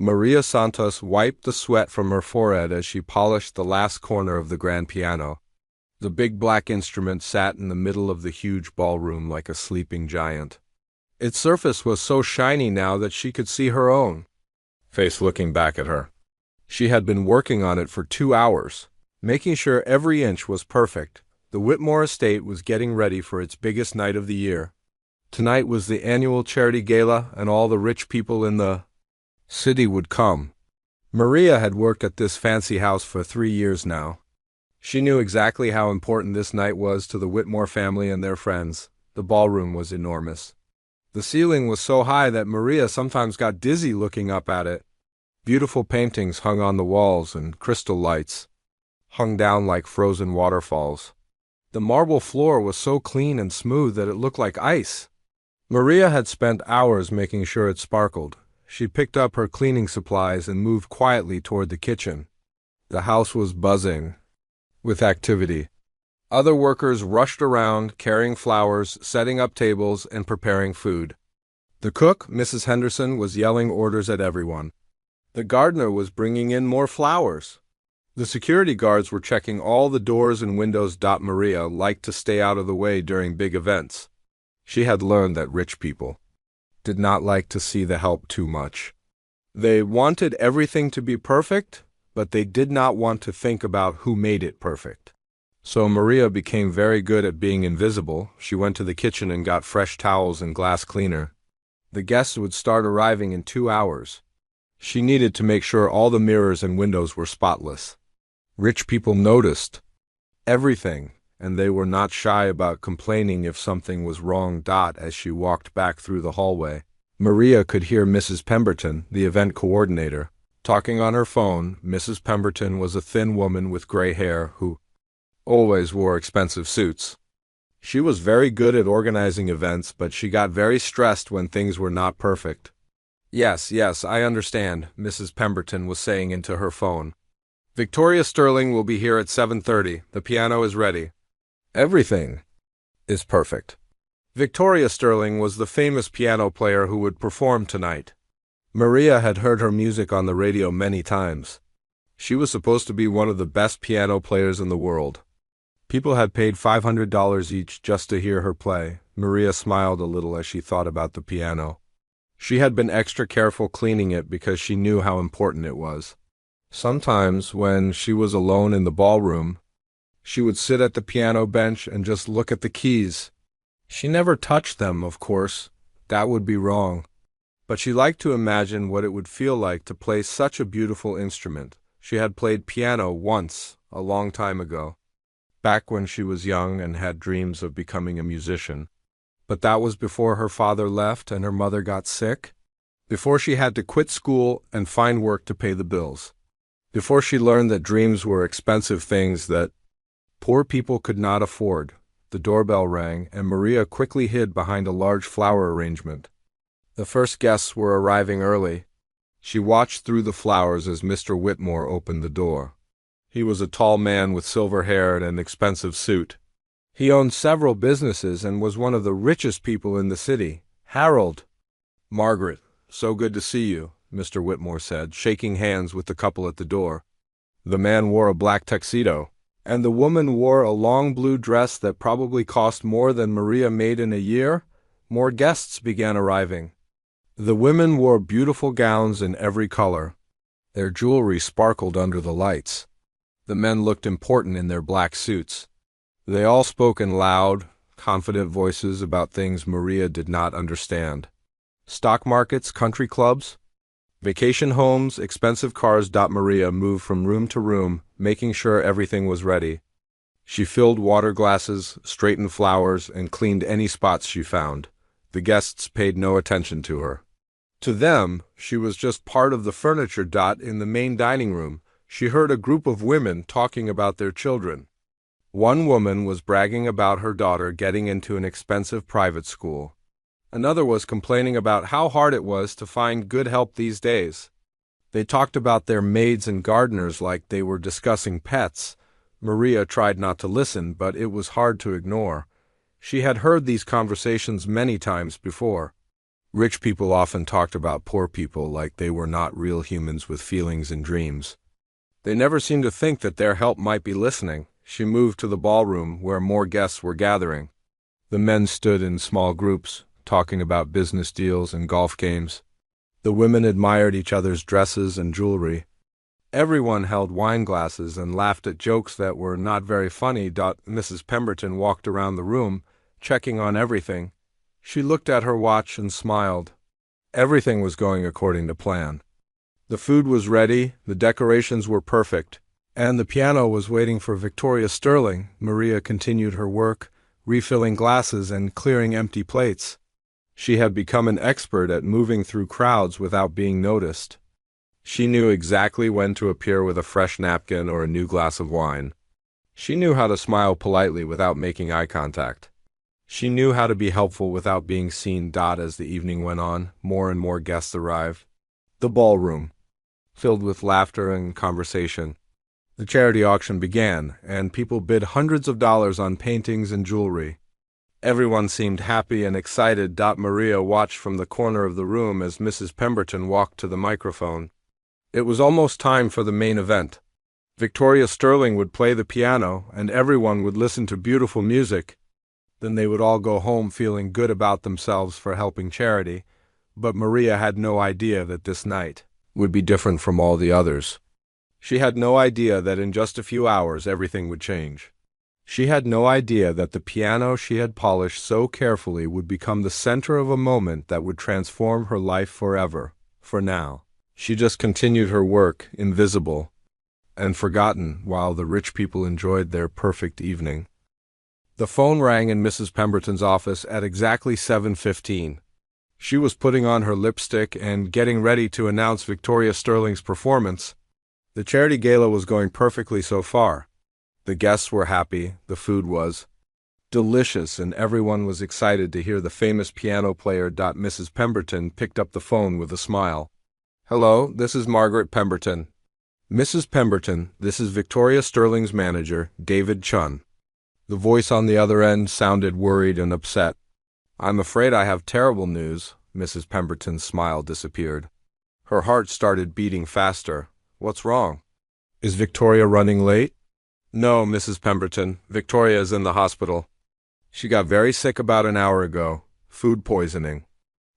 Maria Santos wiped the sweat from her forehead as she polished the last corner of the grand piano. The big black instrument sat in the middle of the huge ballroom like a sleeping giant. Its surface was so shiny now that she could see her own face looking back at her. She had been working on it for 2 hours, making sure every inch was perfect. The Whitmore estate was getting ready for its biggest night of the year. Tonight was the annual charity gala, and all the rich people in the city would come. Maria had worked at this fancy house for 3 years now. She knew exactly how important this night was to the Whitmore family and their friends. The ballroom was enormous. The ceiling was so high that Maria sometimes got dizzy looking up at it. Beautiful paintings hung on the walls, and crystal lights hung down like frozen waterfalls. The marble floor was so clean and smooth that it looked like ice. Maria had spent hours making sure it sparkled. She picked up her cleaning supplies and moved quietly toward the kitchen. The house was buzzing with activity. Other workers rushed around, carrying flowers, setting up tables, and preparing food. The cook, Mrs. Henderson, was yelling orders at everyone. The gardener was bringing in more flowers. The security guards were checking all the doors and windows. Maria liked to stay out of the way during big events. She had learned that rich people did not like to see the help too much. They wanted everything to be perfect, but they did not want to think about who made it perfect. So Maria became very good at being invisible. She went to the kitchen and got fresh towels and glass cleaner. The guests would start arriving in 2 hours. She needed to make sure all the mirrors and windows were spotless. Rich people noticed everything, and they were not shy about complaining if something was wrong. As she walked back through the hallway, Maria could hear Mrs. Pemberton, the event coordinator, talking on her phone. Mrs. Pemberton was a thin woman with gray hair who always wore expensive suits. She was very good at organizing events, but she got very stressed when things were not perfect. Yes, I understand," Mrs. Pemberton was saying into her phone. "Victoria Sterling will be here at 7:30. The piano is ready. Everything is perfect." Victoria Sterling was the famous piano player who would perform tonight. Maria had heard her music on the radio many times. She was supposed to be one of the best piano players in the world. People had paid $500 each just to hear her play. Maria smiled a little as she thought about the piano. She had been extra careful cleaning it because she knew how important it was. Sometimes, when she was alone in the ballroom, she would sit at the piano bench and just look at the keys. She never touched them, of course. That would be wrong. But she liked to imagine what it would feel like to play such a beautiful instrument. She had played piano once, a long time ago, back when she was young and had dreams of becoming a musician. But that was before her father left and her mother got sick, before she had to quit school and find work to pay the bills, before she learned that dreams were expensive things that poor people could not afford. The doorbell rang, and Maria quickly hid behind a large flower arrangement. The first guests were arriving early. She watched through the flowers as Mr. Whitmore opened the door. He was a tall man with silver hair and an expensive suit. He owned several businesses and was one of the richest people in the city. "Harold." "Margaret, so good to see you," Mr. Whitmore said, shaking hands with the couple at the door. The man wore a black tuxedo, and the woman wore a long blue dress that probably cost more than Maria made in a year. More guests began arriving. The women wore beautiful gowns in every color. Their jewelry sparkled under the lights. The men looked important in their black suits. They all spoke in loud, confident voices about things Maria did not understand. Stock markets, country clubs, vacation homes, expensive cars. Maria moved from room to room, making sure everything was ready. She filled water glasses, straightened flowers, and cleaned any spots she found. The guests paid no attention to her. To them, she was just part of the furniture. In the main dining room, she heard a group of women talking about their children. One woman was bragging about her daughter getting into an expensive private school. Another was complaining about how hard it was to find good help these days. They talked about their maids and gardeners like they were discussing pets. Maria tried not to listen, but it was hard to ignore. She had heard these conversations many times before. Rich people often talked about poor people like they were not real humans with feelings and dreams. They never seemed to think that their help might be listening. She moved to the ballroom where more guests were gathering. The men stood in small groups, talking about business deals and golf games. The women admired each other's dresses and jewelry. Everyone held wine glasses and laughed at jokes that were not very funny. Mrs. Pemberton walked around the room, checking on everything. She looked at her watch and smiled. Everything was going according to plan. The food was ready, the decorations were perfect, and the piano was waiting for Victoria Sterling. Maria continued her work, refilling glasses and clearing empty plates. She had become an expert at moving through crowds without being noticed. She knew exactly when to appear with a fresh napkin or a new glass of wine. She knew how to smile politely without making eye contact. She knew how to be helpful without being seen. As the evening went on, more and more guests arrived. The ballroom, filled with laughter and conversation. The charity auction began, and people bid hundreds of dollars on paintings and jewelry. Everyone seemed happy and excited. Maria watched from the corner of the room as Mrs. Pemberton walked to the microphone. It was almost time for the main event. Victoria Sterling would play the piano, and everyone would listen to beautiful music. Then they would all go home feeling good about themselves for helping charity. But Maria had no idea that this night would be different from all the others. She had no idea that in just a few hours everything would change. She had no idea that the piano she had polished so carefully would become the center of a moment that would transform her life forever. For now, she just continued her work, invisible and forgotten, while the rich people enjoyed their perfect evening. The phone rang in Mrs. Pemberton's office at exactly 7:15. She was putting on her lipstick and getting ready to announce Victoria Sterling's performance. The charity gala was going perfectly so far. The guests were happy, the food was delicious, and everyone was excited to hear the famous piano player. Mrs. Pemberton picked up the phone with a smile. "Hello, this is Margaret Pemberton." "Mrs. Pemberton, this is Victoria Sterling's manager, David Chun." The voice on the other end sounded worried and upset. "I'm afraid I have terrible news." Mrs. Pemberton's smile disappeared. Her heart started beating faster. "What's wrong? Is Victoria running late?" "No, Mrs. Pemberton. Victoria is in the hospital. She got very sick about an hour ago. Food poisoning.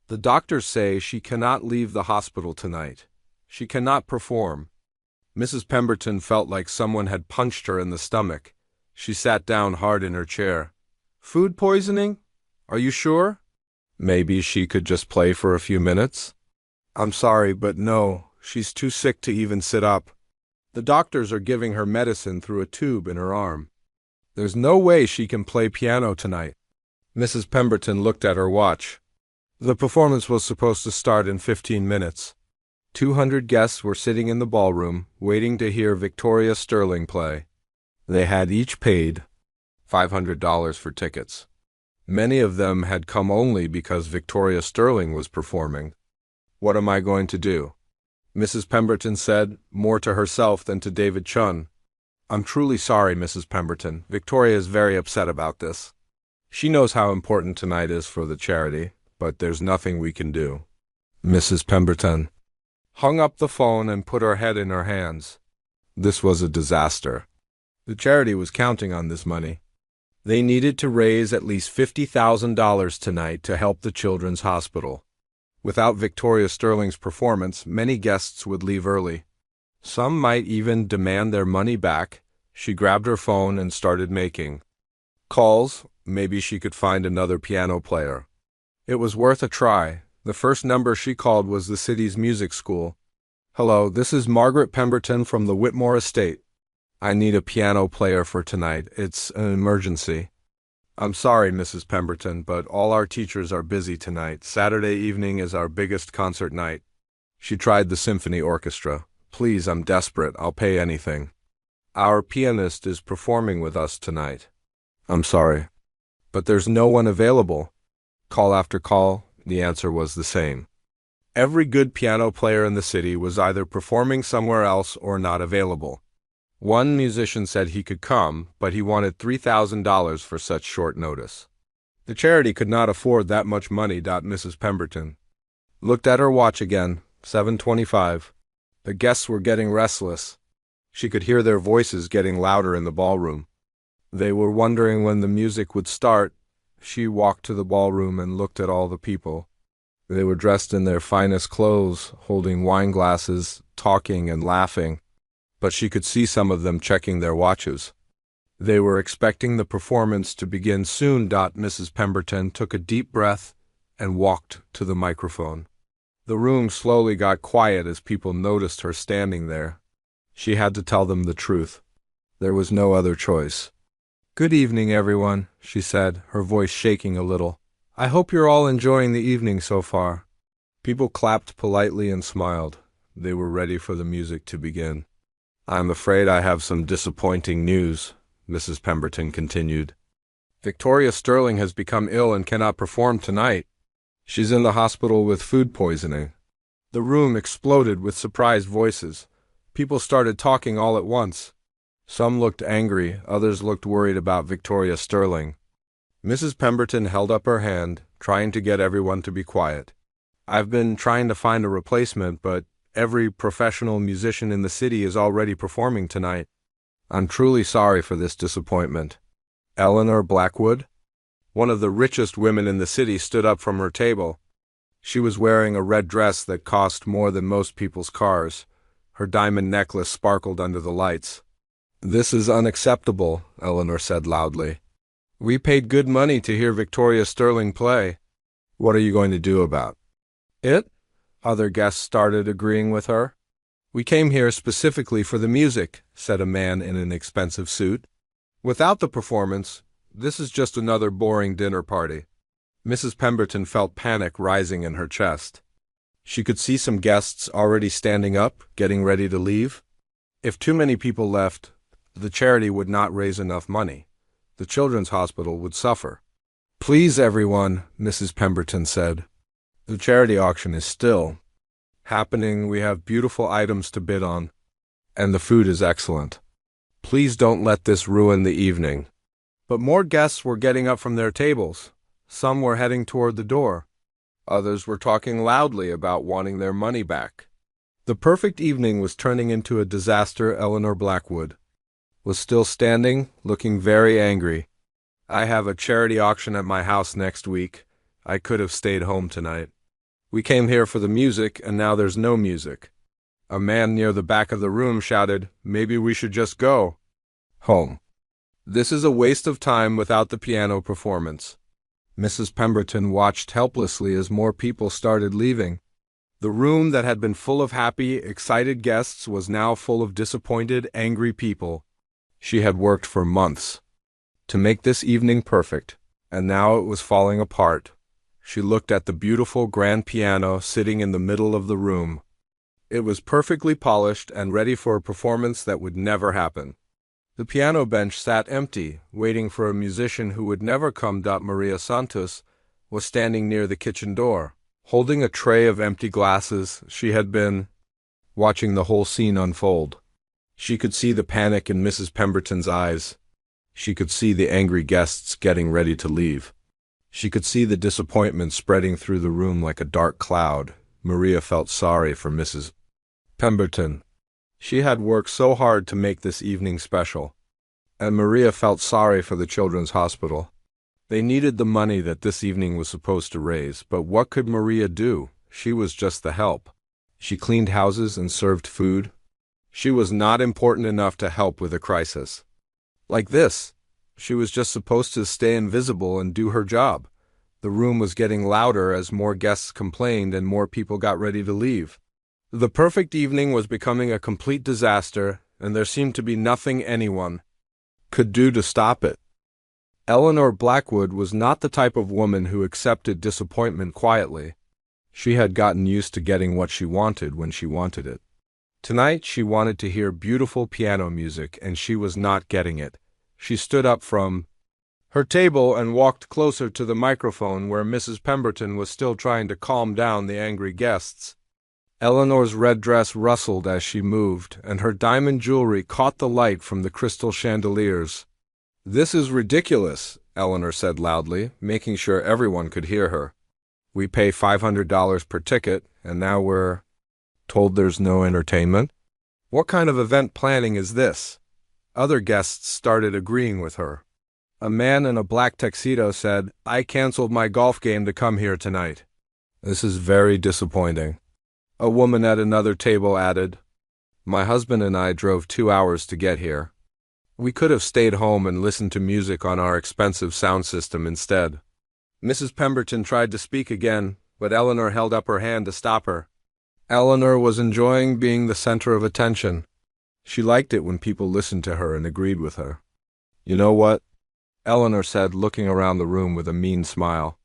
The doctors say she cannot leave the hospital tonight. She cannot perform." Mrs. Pemberton felt like someone had punched her in the stomach. She sat down hard in her chair. "Food poisoning? Are you sure? Maybe she could just play for a few minutes?" "I'm sorry, but no, she's too sick to even sit up. The doctors are giving her medicine through a tube in her arm. There's no way she can play piano tonight." Mrs. Pemberton looked at her watch. The performance was supposed to start in 15 minutes. 200 guests were sitting in the ballroom, waiting to hear Victoria Sterling play. They had each paid $500 for tickets. Many of them had come only because Victoria Sterling was performing. "What am I going to do?" Mrs. Pemberton said, more to herself than to David Chun. "I'm truly sorry, Mrs. Pemberton. Victoria is very upset about this. She knows how important tonight is for the charity, but there's nothing we can do." Mrs. Pemberton hung up the phone and put her head in her hands. This was a disaster. The charity was counting on this money. They needed to raise at least $50,000 tonight to help the children's hospital. Without Victoria Sterling's performance, many guests would leave early. Some might even demand their money back. She grabbed her phone and started making calls. Maybe she could find another piano player. It was worth a try. The first number she called was the city's music school. "Hello, this is Margaret Pemberton from the Whitmore Estate. I need a piano player for tonight. It's an emergency." "I'm sorry, Mrs. Pemberton, but all our teachers are busy tonight. Saturday evening is our biggest concert night." She tried the symphony orchestra. "Please, I'm desperate. I'll pay anything. Our pianist is performing with us tonight." "I'm sorry, but there's no one available." Call after call, the answer was the same. Every good piano player in the city was either performing somewhere else or not available. One musician said he could come, but he wanted $3,000 for such short notice. The charity could not afford that much money. Mrs. Pemberton Looked at her watch again, 7:25. The guests were getting restless. She could hear their voices getting louder in the ballroom. They were wondering when the music would start. She walked to the ballroom and looked at all the people. They were dressed in their finest clothes, holding wine glasses, talking and laughing, but she could see some of them checking their watches. They were expecting the performance to begin soon. Mrs. Pemberton took a deep breath and walked to the microphone. The room slowly got quiet as people noticed her standing there. She had to tell them the truth. There was no other choice. "Good evening, everyone," she said, her voice shaking a little. "I hope you're all enjoying the evening so far." People clapped politely and smiled. They were ready for the music to begin. "I'm afraid I have some disappointing news," Mrs. Pemberton continued. "Victoria Sterling has become ill and cannot perform tonight. She's in the hospital with food poisoning." The room exploded with surprised voices. People started talking all at once. Some looked angry, others looked worried about Victoria Sterling. Mrs. Pemberton held up her hand, trying to get everyone to be quiet. "I've been trying to find a replacement, but every professional musician in the city is already performing tonight. I'm truly sorry for this disappointment." Eleanor Blackwood, one of the richest women in the city, stood up from her table. She was wearing a red dress that cost more than most people's cars. Her diamond necklace sparkled under the lights. "This is unacceptable," Eleanor said loudly. "We paid good money to hear Victoria Sterling play. What are you going to do about it?" Other guests started agreeing with her. "We came here specifically for the music," said a man in an expensive suit. "Without the performance, this is just another boring dinner party." Mrs. Pemberton felt panic rising in her chest. She could see some guests already standing up, getting ready to leave. If too many people left, the charity would not raise enough money. The children's hospital would suffer. "Please, everyone," Mrs. Pemberton said. "The charity auction is still happening. We have beautiful items to bid on, and the food is excellent. Please don't let this ruin the evening." But more guests were getting up from their tables. Some were heading toward the door. Others were talking loudly about wanting their money back. The perfect evening was turning into a disaster. Eleanor Blackwood was still standing, looking very angry. "I have a charity auction at my house next week. I could have stayed home tonight. We came here for the music, and now there's no music." A man near the back of the room shouted, "Maybe we should just go home. This is a waste of time without the piano performance." Mrs. Pemberton watched helplessly as more people started leaving. The room that had been full of happy, excited guests was now full of disappointed, angry people. She had worked for months to make this evening perfect, and now it was falling apart. She looked at the beautiful grand piano sitting in the middle of the room. It was perfectly polished and ready for a performance that would never happen. The piano bench sat empty, waiting for a musician who would never come. Maria Santos was standing near the kitchen door, holding a tray of empty glasses. She had been watching the whole scene unfold. She could see the panic in Mrs. Pemberton's eyes. She could see the angry guests getting ready to leave. She could see the disappointment spreading through the room like a dark cloud. Maria felt sorry for Mrs. Pemberton. She had worked so hard to make this evening special. And Maria felt sorry for the children's hospital. They needed the money that this evening was supposed to raise, but what could Maria do? She was just the help. She cleaned houses and served food. She was not important enough to help with a crisis like this. She was just supposed to stay invisible and do her job. The room was getting louder as more guests complained and more people got ready to leave. The perfect evening was becoming a complete disaster, and there seemed to be nothing anyone could do to stop it. Eleanor Blackwood was not the type of woman who accepted disappointment quietly. She had gotten used to getting what she wanted when she wanted it. Tonight she wanted to hear beautiful piano music, and she was not getting it. She stood up from her table and walked closer to the microphone where Mrs. Pemberton was still trying to calm down the angry guests. Eleanor's red dress rustled as she moved, and her diamond jewelry caught the light from the crystal chandeliers. "This is ridiculous," Eleanor said loudly, making sure everyone could hear her. We pay $500 per ticket, and now we're told there's no entertainment? What kind of event planning is this? Other guests started agreeing with her. A man in a black tuxedo said, "I canceled my golf game to come here tonight. This is very disappointing." A woman at another table added, "My husband and I drove 2 hours to get here. We could have stayed home and listened to music on our expensive sound system instead." Mrs. Pemberton tried to speak again, but Eleanor held up her hand to stop her. Eleanor was enjoying being the center of attention. She liked it when people listened to her and agreed with her. "You know what?" Eleanor said, looking around the room with a mean smile.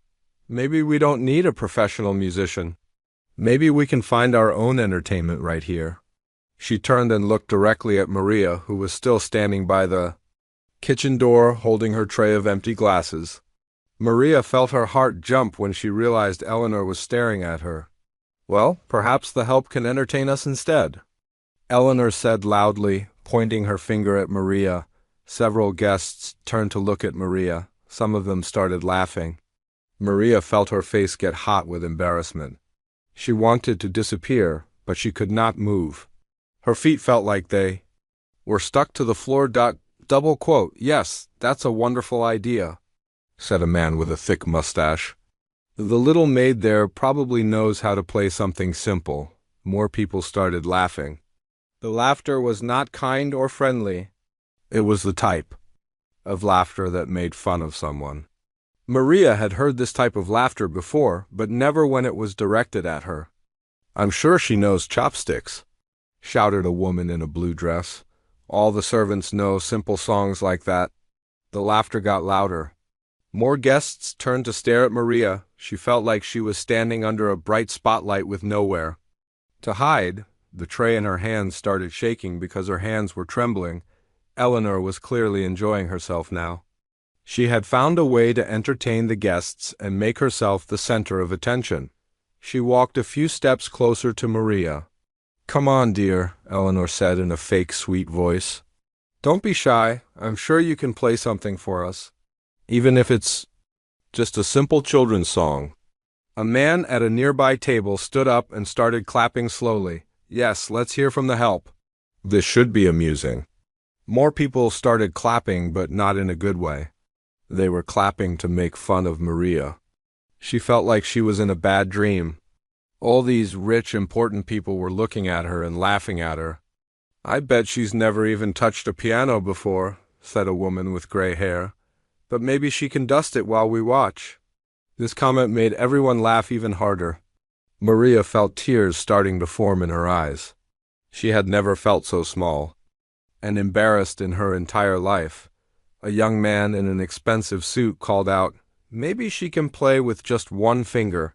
"Maybe we don't need a professional musician. Maybe we can find our own entertainment right here." She turned and looked directly at Maria, who was still standing by the kitchen door holding her tray of empty glasses. Maria felt her heart jump when she realized Eleanor was staring at her. "Well, perhaps the help can entertain us instead," Eleanor said loudly, pointing her finger at Maria. Several guests turned to look at Maria. Some of them started laughing. Maria felt her face get hot with embarrassment. She wanted to disappear, but she could not move. Her feet felt like they were stuck to the floor. Double quote, "Yes, that's a wonderful idea," said a man with a thick mustache. "The little maid there probably knows how to play something simple." More people started laughing. The laughter was not kind or friendly. It was the type of laughter that made fun of someone. Maria had heard this type of laughter before, but never when it was directed at her. "I'm sure she knows chopsticks," shouted a woman in a blue dress. "All the servants know simple songs like that." The laughter got louder. More guests turned to stare at Maria. She felt like she was standing under a bright spotlight with nowhere to hide. The tray in her hands started shaking because her hands were trembling. Eleanor was clearly enjoying herself now. She had found a way to entertain the guests and make herself the center of attention. She walked a few steps closer to Maria. "Come on, dear," Eleanor said in a fake sweet voice. "Don't be shy. I'm sure you can play something for us. Even if it's just a simple children's song." A man at a nearby table stood up and started clapping slowly. "Yes, let's hear from the help. This should be amusing." More people started clapping, but not in a good way. They were clapping to make fun of Maria. She felt like she was in a bad dream. All these rich, important people were looking at her and laughing at her. "I bet she's never even touched a piano before," said a woman with gray hair. "But maybe she can dust it while we watch." This comment made everyone laugh even harder. Maria felt tears starting to form in her eyes. She had never felt so small and embarrassed in her entire life. A young man in an expensive suit called out, "Maybe she can play with just one finger.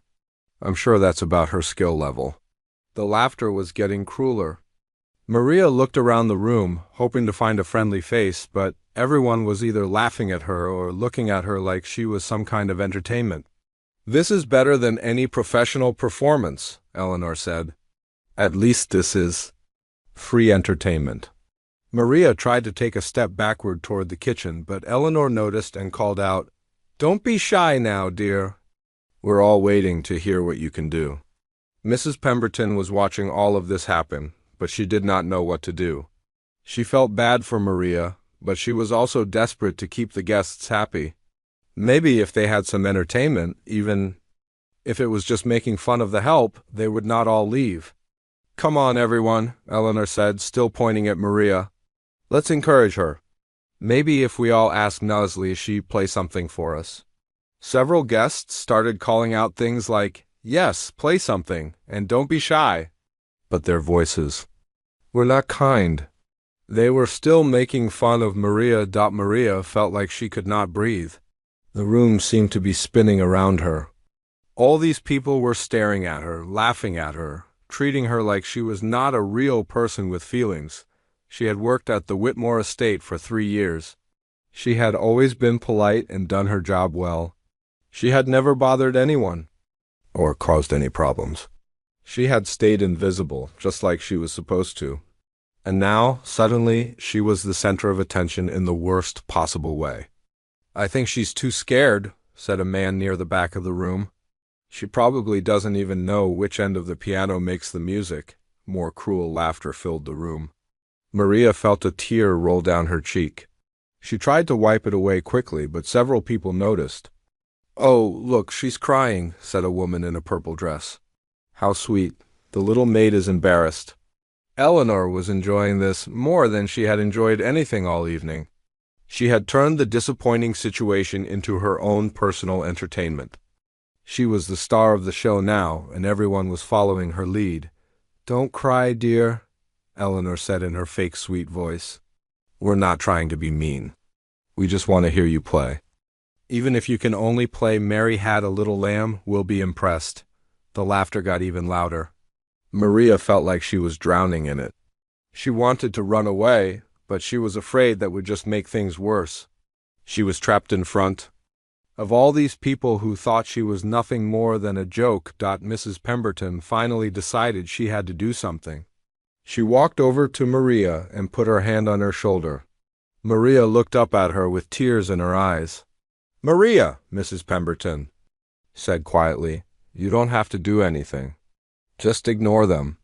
I'm sure that's about her skill level." The laughter was getting crueler. Maria looked around the room, hoping to find a friendly face, but everyone was either laughing at her or looking at her like she was some kind of entertainment. "This is better than any professional performance," Eleanor said. "At least this is free entertainment." Maria tried to take a step backward toward the kitchen, but Eleanor noticed and called out, "Don't be shy now, dear. We're all waiting to hear what you can do." Mrs. Pemberton was watching all of this happen, but she did not know what to do. She felt bad for Maria, but she was also desperate to keep the guests happy. Maybe if they had some entertainment, even if it was just making fun of the help, they would not all leave. "Come on, everyone," Eleanor said, still pointing at Maria. "Let's encourage her. Maybe if we all ask Nuzly, she'd play something for us." Several guests started calling out things like, "Yes, play something," and "Don't be shy." But their voices were not kind. They were still making fun of Maria. Maria felt like she could not breathe. The room seemed to be spinning around her. All these people were staring at her, laughing at her, treating her like she was not a real person with feelings. She had worked at the Whitmore estate for 3 years. She had always been polite and done her job well. She had never bothered anyone or caused any problems. She had stayed invisible, just like she was supposed to. And now, suddenly, she was the center of attention in the worst possible way. "I think she's too scared," said a man near the back of the room. She probably doesn't even know which end of the piano makes the music. More cruel laughter filled the room. Maria felt a tear roll down her cheek. She tried to wipe it away quickly, but several people noticed. "Oh, look, she's crying," said a woman in a purple dress. "How sweet. The little maid is embarrassed." Eleanor was enjoying this more than she had enjoyed anything all evening. She had turned the disappointing situation into her own personal entertainment. She was the star of the show now, and everyone was following her lead. "Don't cry, dear," Eleanor said in her fake sweet voice. "We're not trying to be mean. We just want to hear you play. Even if you can only play Mary Had a Little Lamb, we'll be impressed." The laughter got even louder. Maria felt like she was drowning in it. She wanted to run away, but she was afraid that would just make things worse. She was trapped in front of all these people who thought she was nothing more than a joke. Mrs. Pemberton finally decided she had to do something. She walked over to Maria and put her hand on her shoulder. Maria looked up at her with tears in her eyes. "Maria," Mrs. Pemberton said quietly, "you don't have to do anything. Just ignore them."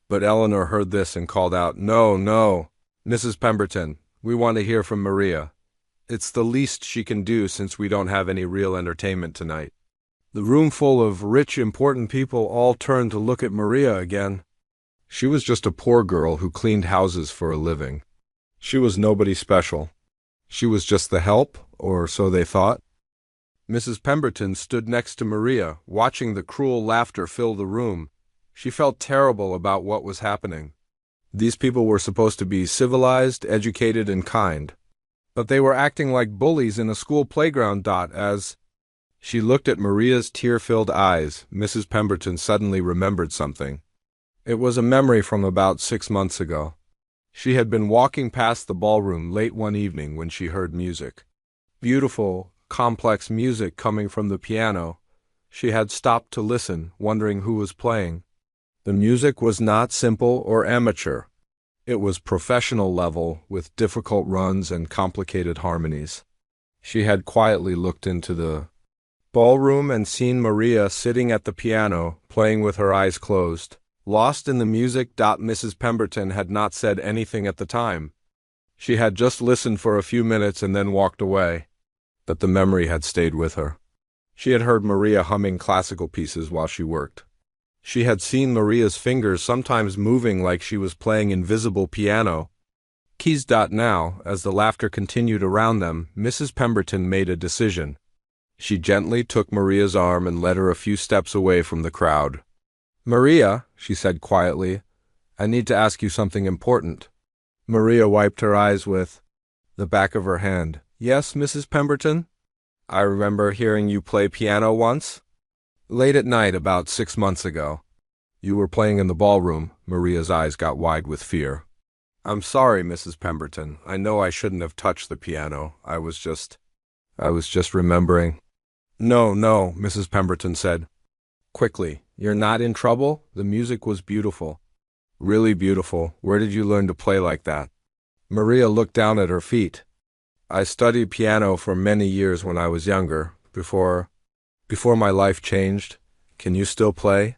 But Eleanor heard this and called out, "No, no, Mrs. Pemberton, we want to hear from Maria. It's the least she can do since we don't have any real entertainment tonight." The room full of rich, important people all turned to look at Maria again. She was just a poor girl who cleaned houses for a living. She was nobody special. She was just the help, or so they thought. Mrs. Pemberton stood next to Maria, watching the cruel laughter fill the room. She felt terrible about what was happening. These people were supposed to be civilized, educated, and kind. But they were acting like bullies in a school playground. As she looked at Maria's tear-filled eyes, Mrs. Pemberton suddenly remembered something. It was a memory from about 6 months ago. She had been walking past the ballroom late one evening when she heard music. Beautiful, complex music coming from the piano. She had stopped to listen, wondering who was playing. The music was not simple or amateur. It was professional level, with difficult runs and complicated harmonies. She had quietly looked into the ballroom and seen Maria sitting at the piano, playing with her eyes closed, lost in the music. Mrs. Pemberton had not said anything at the time. She had just listened for a few minutes and then walked away. But the memory had stayed with her. She had heard Maria humming classical pieces while she worked. She had seen Maria's fingers sometimes moving like she was playing invisible piano keys. Now, as the laughter continued around them, Mrs. Pemberton made a decision. She gently took Maria's arm and led her a few steps away from the crowd. "Maria," she said quietly, "I need to ask you something important." Maria wiped her eyes with the back of her hand. "Yes, Mrs. Pemberton? I remember hearing you play piano once. Late at night, about 6 months ago. You were playing in the ballroom." Maria's eyes got wide with fear. "I'm sorry, Mrs. Pemberton. I know I shouldn't have touched the piano. I was just remembering." "No, no," Mrs. Pemberton said quickly. "You're not in trouble? The music was beautiful. Really beautiful. Where did you learn to play like that?" Maria looked down at her feet. "I studied piano for many years when I was younger, before my life changed. Can you still play?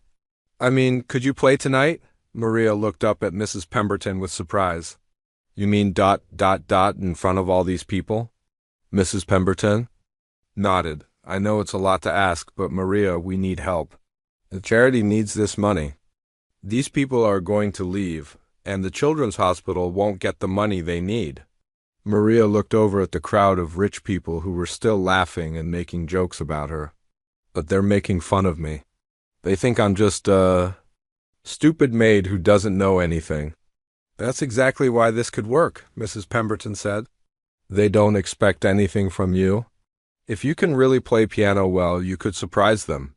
I mean, could you play tonight?" Maria looked up at Mrs. Pemberton with surprise. "You mean ... in front of all these people?" Mrs. Pemberton nodded. "I know it's a lot to ask, but Maria, we need help. The charity needs this money. These people are going to leave, and the children's hospital won't get the money they need." Maria looked over at the crowd of rich people who were still laughing and making jokes about her. "But they're making fun of me. They think I'm just a stupid maid who doesn't know anything." "That's exactly why this could work," Mrs. Pemberton said. "They don't expect anything from you. If you can really play piano well, you could surprise them.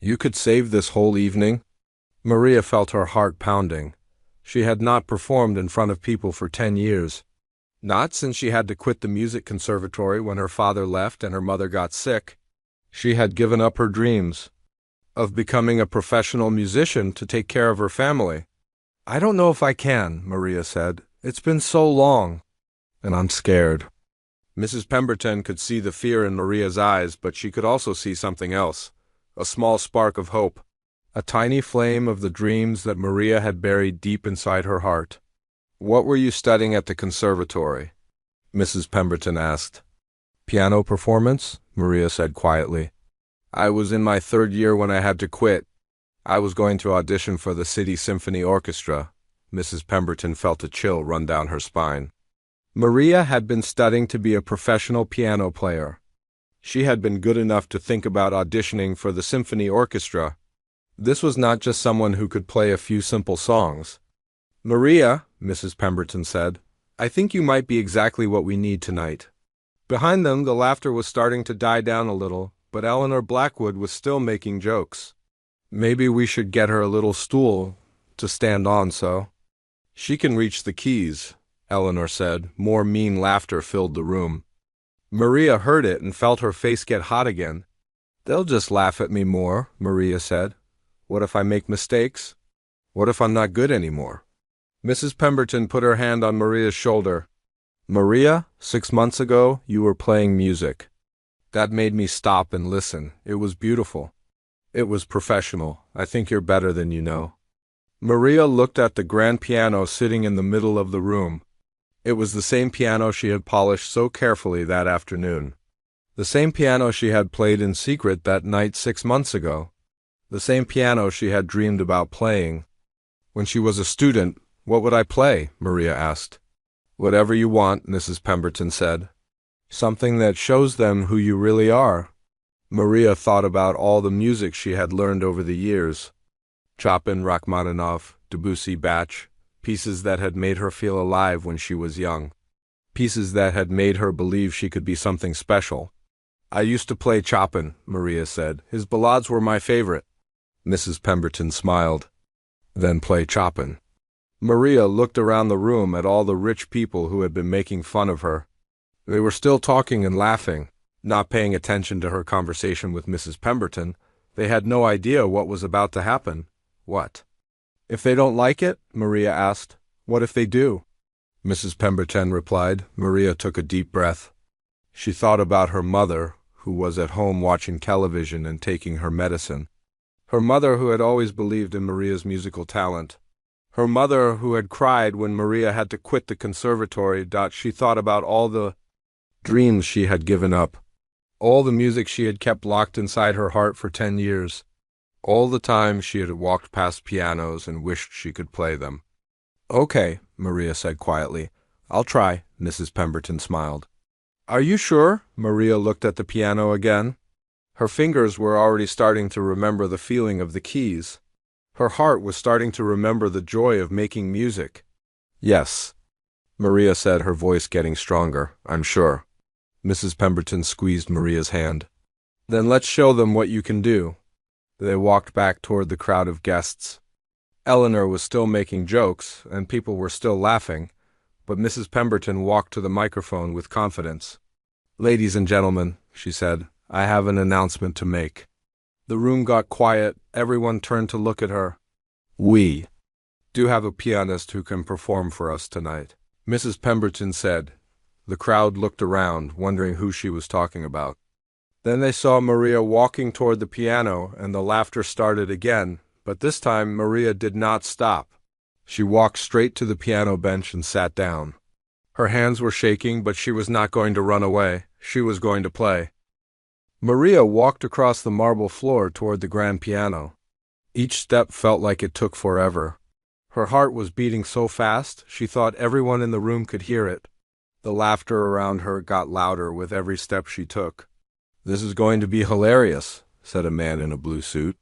You could save this whole evening." Maria felt her heart pounding. She had not performed in front of people for 10 years. Not since she had to quit the music conservatory when her father left and her mother got sick. She had given up her dreams of becoming a professional musician to take care of her family. "I don't know if I can," Maria said. "It's been so long, and I'm scared." Mrs. Pemberton could see the fear in Maria's eyes, but she could also see something else. a small spark of hope, a tiny flame of the dreams that Maria had buried deep inside her heart. "What were you studying at the conservatory?" Mrs. Pemberton asked. "Piano performance," Maria said quietly. "I was in my third year when I had to quit. I was going to audition for the City Symphony Orchestra." Mrs. Pemberton felt a chill run down her spine. Maria had been studying to be a professional piano player. She had been good enough to think about auditioning for the symphony orchestra. This was not just someone who could play a few simple songs. "Maria," Mrs. Pemberton said, "I think you might be exactly what we need tonight." Behind them, the laughter was starting to die down a little, but Eleanor Blackwood was still making jokes. "Maybe we should get her a little stool to stand on so she can reach the keys," Eleanor said. More mean laughter filled the room. Maria heard it and felt her face get hot again. "They'll just laugh at me more," Maria said. "What if I make mistakes? What if I'm not good anymore?" Mrs. Pemberton put her hand on Maria's shoulder. "Maria, 6 months ago, you were playing music. That made me stop and listen. It was beautiful. It was professional. I think you're better than you know." Maria looked at the grand piano sitting in the middle of the room. It was the same piano she had polished so carefully that afternoon. The same piano she had played in secret that night 6 months ago. The same piano she had dreamed about playing. "When she was a student, what would I play?" Maria asked. "Whatever you want," Mrs. Pemberton said. "Something that shows them who you really are." Maria thought about all the music she had learned over the years. Chopin, Rachmaninoff, Debussy, Bach, pieces that had made her feel alive when she was young. Pieces that had made her believe she could be something special. "I used to play Chopin," Maria said. "His ballades were my favorite." Mrs. Pemberton smiled. "Then play Chopin." Maria looked around the room at all the rich people who had been making fun of her. They were still talking and laughing, not paying attention to her conversation with Mrs. Pemberton. They had no idea what was about to happen. What? "If they don't like it?" Maria asked. "What if they do?" Mrs. Pemberton replied. Maria took a deep breath. She thought about her mother, who was at home watching television and taking her medicine. Her mother who had always believed in Maria's musical talent. Her mother who had cried when Maria had to quit the conservatory. She thought about all the dreams she had given up. All the music she had kept locked inside her heart for 10 years. All the time she had walked past pianos and wished she could play them. "Okay," Maria said quietly. "I'll try," Mrs. Pemberton smiled. "Are you sure?" Maria looked at the piano again. Her fingers were already starting to remember the feeling of the keys. Her heart was starting to remember the joy of making music. "Yes," Maria said, her voice getting stronger. "I'm sure." Mrs. Pemberton squeezed Maria's hand. "Then let's show them what you can do." They walked back toward the crowd of guests. Eleanor was still making jokes, and people were still laughing, but Mrs. Pemberton walked to the microphone with confidence. "Ladies and gentlemen," she said, "I have an announcement to make." The room got quiet. Everyone turned to look at her. "We do have a pianist who can perform for us tonight," Mrs. Pemberton said. The crowd looked around, wondering who she was talking about. Then they saw Maria walking toward the piano, and the laughter started again, but this time Maria did not stop. She walked straight to the piano bench and sat down. Her hands were shaking, but she was not going to run away. She was going to play. Maria walked across the marble floor toward the grand piano. Each step felt like it took forever. Her heart was beating so fast, she thought everyone in the room could hear it. The laughter around her got louder with every step she took. "This is going to be hilarious," said a man in a blue suit.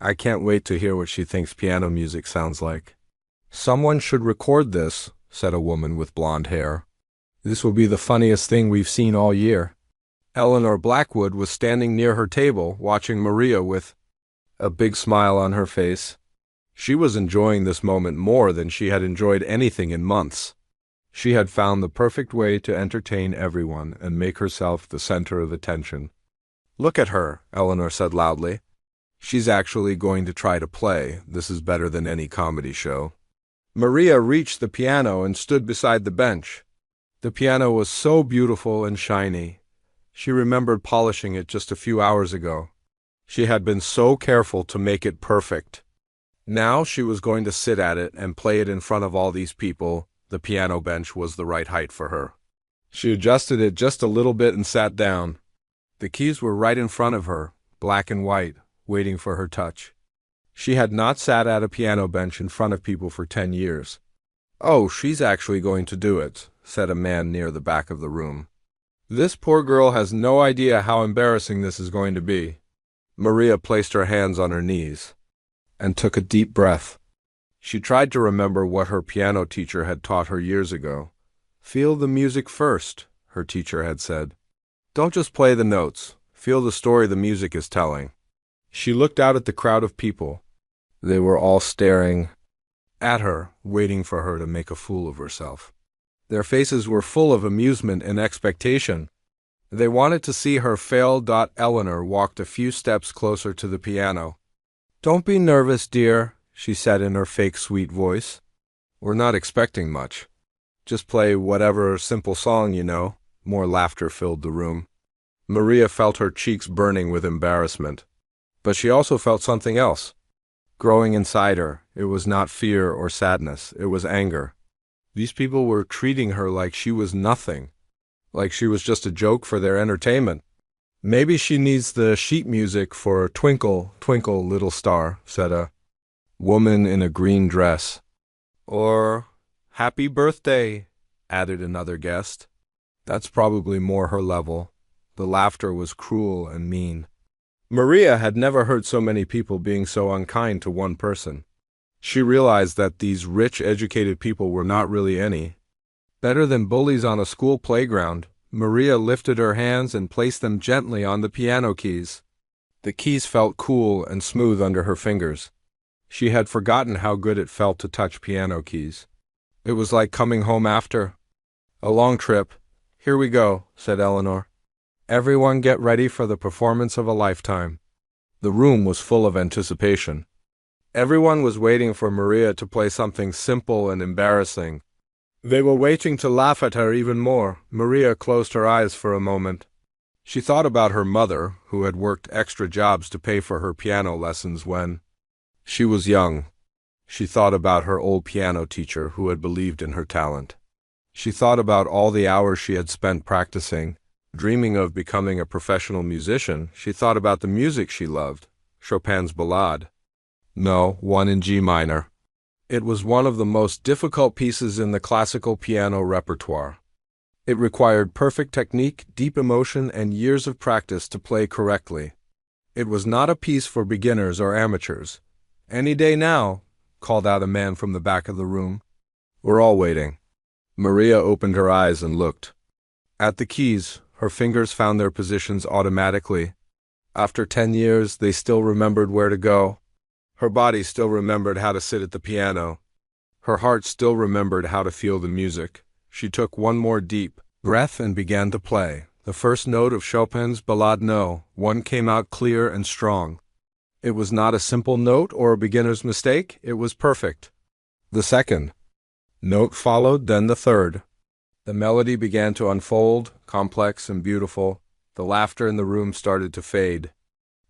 "I can't wait to hear what she thinks piano music sounds like." "Someone should record this," said a woman with blonde hair. "This will be the funniest thing we've seen all year." Eleanor Blackwood was standing near her table, watching Maria with a big smile on her face. She was enjoying this moment more than she had enjoyed anything in months. She had found the perfect way to entertain everyone and make herself the center of attention. "Look at her," Eleanor said loudly. "She's actually going to try to play. This is better than any comedy show." Maria reached the piano and stood beside the bench. The piano was so beautiful and shiny. She remembered polishing it just a few hours ago. She had been so careful to make it perfect. Now she was going to sit at it and play it in front of all these people. The piano bench was the right height for her. She adjusted it just a little bit and sat down. The keys were right in front of her, black and white, waiting for her touch. She had not sat at a piano bench in front of people for 10 years. "Oh, she's actually going to do it," said a man near the back of the room. "This poor girl has no idea how embarrassing this is going to be." Maria placed her hands on her knees and took a deep breath. She tried to remember what her piano teacher had taught her years ago. "Feel the music first," her teacher had said. "Don't just play the notes. Feel the story the music is telling." She looked out at the crowd of people. They were all staring at her, waiting for her to make a fool of herself. Their faces were full of amusement and expectation. They wanted to see her fail. Eleanor walked a few steps closer to the piano. "Don't be nervous, dear," she said in her fake sweet voice. "We're not expecting much. Just play whatever simple song you know." More laughter filled the room. Maria felt her cheeks burning with embarrassment. But she also felt something else growing inside her. It was not fear or sadness. It was anger. These people were treating her like she was nothing, like she was just a joke for their entertainment. "Maybe she needs the sheet music for Twinkle, Twinkle, Little Star," said a woman in a green dress. "Or Happy Birthday," added another guest. "That's probably more her level." The laughter was cruel and mean. Maria had never heard so many people being so unkind to one person. She realized that these rich, educated people were not really any better than bullies on a school playground. Maria lifted her hands and placed them gently on the piano keys. The keys felt cool and smooth under her fingers. She had forgotten how good it felt to touch piano keys. It was like coming home after a long trip. "Here we go," said Eleanor. "Everyone get ready for the performance of a lifetime." The room was full of anticipation. Everyone was waiting for Maria to play something simple and embarrassing. They were waiting to laugh at her even more. Maria closed her eyes for a moment. She thought about her mother, who had worked extra jobs to pay for her piano lessons when she was young. She thought about her old piano teacher who had believed in her talent. She thought about all the hours she had spent practicing, dreaming of becoming a professional musician. She thought about the music she loved, Chopin's Ballade. No, one in G minor. It was one of the most difficult pieces in the classical piano repertoire. It required perfect technique, deep emotion, and years of practice to play correctly. It was not a piece for beginners or amateurs. "Any day now," called out a man from the back of the room. "We're all waiting." Maria opened her eyes and looked. At the keys, her fingers found their positions automatically. After 10 years, they still remembered where to go. Her body still remembered how to sit at the piano. Her heart still remembered how to feel the music. She took one more deep breath and began to play. The first note of Chopin's Ballade No. 1 came out clear and strong. It was not a simple note or a beginner's mistake. It was perfect. The second note followed, then the third. The melody began to unfold, complex and beautiful. The laughter in the room started to fade.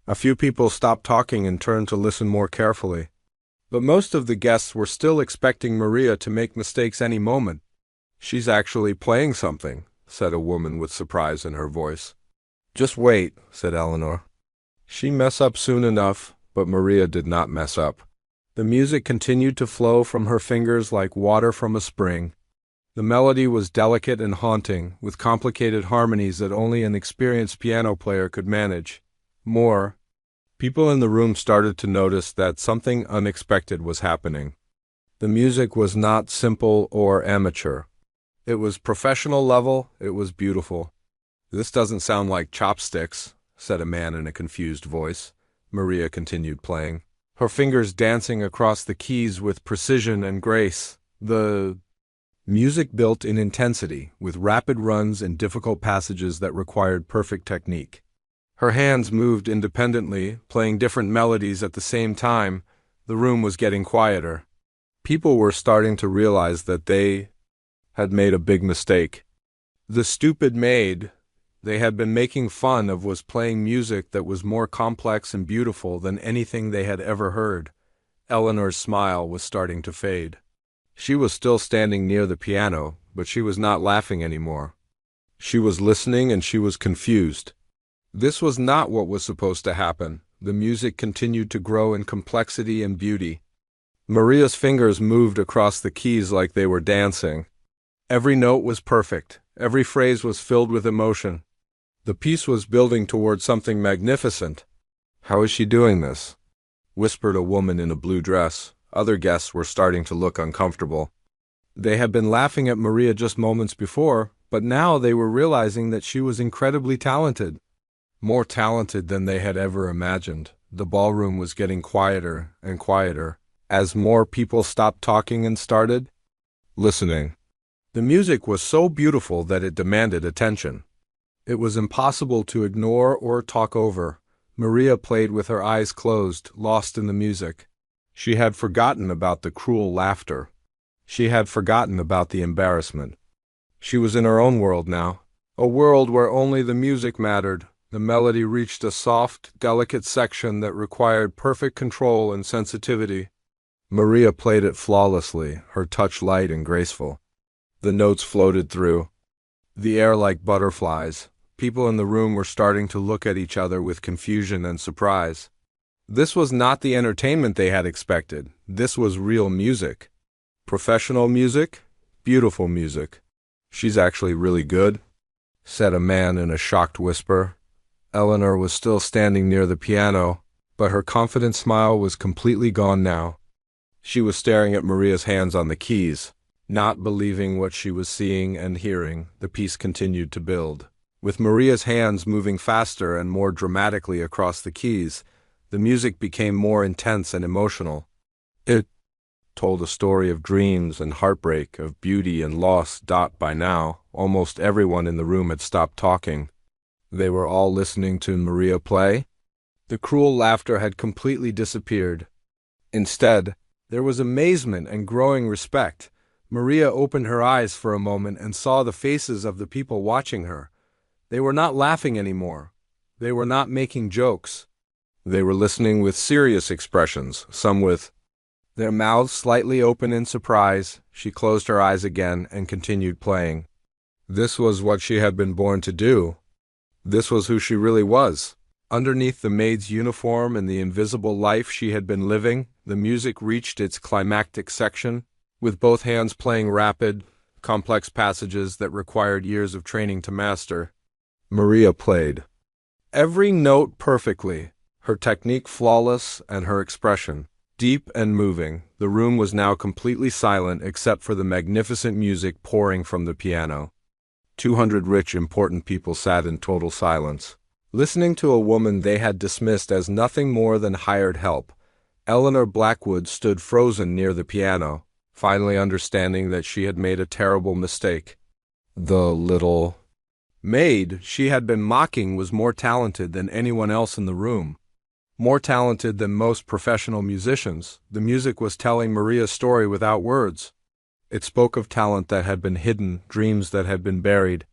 A few people stopped talking and turned to listen more carefully. But most of the guests were still expecting Maria to make mistakes any moment. "She's actually playing something," said a woman with surprise in her voice. "Just wait," said Eleanor. "She mess up soon enough," but Maria did not mess up. The music continued to flow from her fingers like water from a spring. The melody was delicate and haunting, with complicated harmonies that only an experienced piano player could manage. More, people in the room started to notice that something unexpected was happening. The music was not simple or amateur. It was professional level, it was beautiful. "This doesn't sound like chopsticks," said a man in a confused voice. Maria continued playing, her fingers dancing across the keys with precision and grace. The music built in intensity, with rapid runs and difficult passages that required perfect technique. Her hands moved independently, playing different melodies at the same time. The room was getting quieter. People were starting to realize that they had made a big mistake. "The stupid maid," they had been making fun of was playing music that was more complex and beautiful than anything they had ever heard. Eleanor's smile was starting to fade. She was still standing near the piano, but she was not laughing anymore. She was listening and she was confused. This was not what was supposed to happen. The music continued to grow in complexity and beauty. Maria's fingers moved across the keys like they were dancing. Every note was perfect. Every phrase was filled with emotion. The piece was building toward something magnificent. "How is she doing this?" whispered a woman in a blue dress. Other guests were starting to look uncomfortable. They had been laughing at Maria just moments before, but now they were realizing that she was incredibly talented. More talented than they had ever imagined. The ballroom was getting quieter and quieter as more people stopped talking and started listening. The music was so beautiful that it demanded attention. It was impossible to ignore or talk over. Maria played with her eyes closed, lost in the music. She had forgotten about the cruel laughter. She had forgotten about the embarrassment. She was in her own world now, a world where only the music mattered. The melody reached a soft, delicate section that required perfect control and sensitivity. Maria played it flawlessly, her touch light and graceful. The notes floated through the air like butterflies. People in the room were starting to look at each other with confusion and surprise. This was not the entertainment they had expected. This was real music. Professional music, beautiful music. "She's actually really good," said a man in a shocked whisper. Eleanor was still standing near the piano, but her confident smile was completely gone now. She was staring at Maria's hands on the keys, not believing what she was seeing and hearing. The piece continued to build. With Maria's hands moving faster and more dramatically across the keys, the music became more intense and emotional. It told a story of dreams and heartbreak, of beauty and loss. By now, almost everyone in the room had stopped talking. They were all listening to Maria play. The cruel laughter had completely disappeared. Instead, there was amazement and growing respect. Maria opened her eyes for a moment and saw the faces of the people watching her. They were not laughing anymore. They were not making jokes. They were listening with serious expressions, some with their mouths slightly open in surprise. She closed her eyes again and continued playing. This was what she had been born to do. This was who she really was. Underneath the maid's uniform and the invisible life she had been living, the music reached its climactic section, with both hands playing rapid, complex passages that required years of training to master. Maria played every note perfectly, her technique flawless and her expression deep and moving. The room was now completely silent except for the magnificent music pouring from the piano. 200 rich, important people sat in total silence, listening to a woman they had dismissed as nothing more than hired help. Eleanor Blackwood stood frozen near the piano, finally understanding that she had made a terrible mistake. The little maid she had been mocking was more talented than anyone else in the room. More talented than most professional musicians. The music was telling Maria's story without words. It spoke of talent that had been hidden, dreams that had been buried,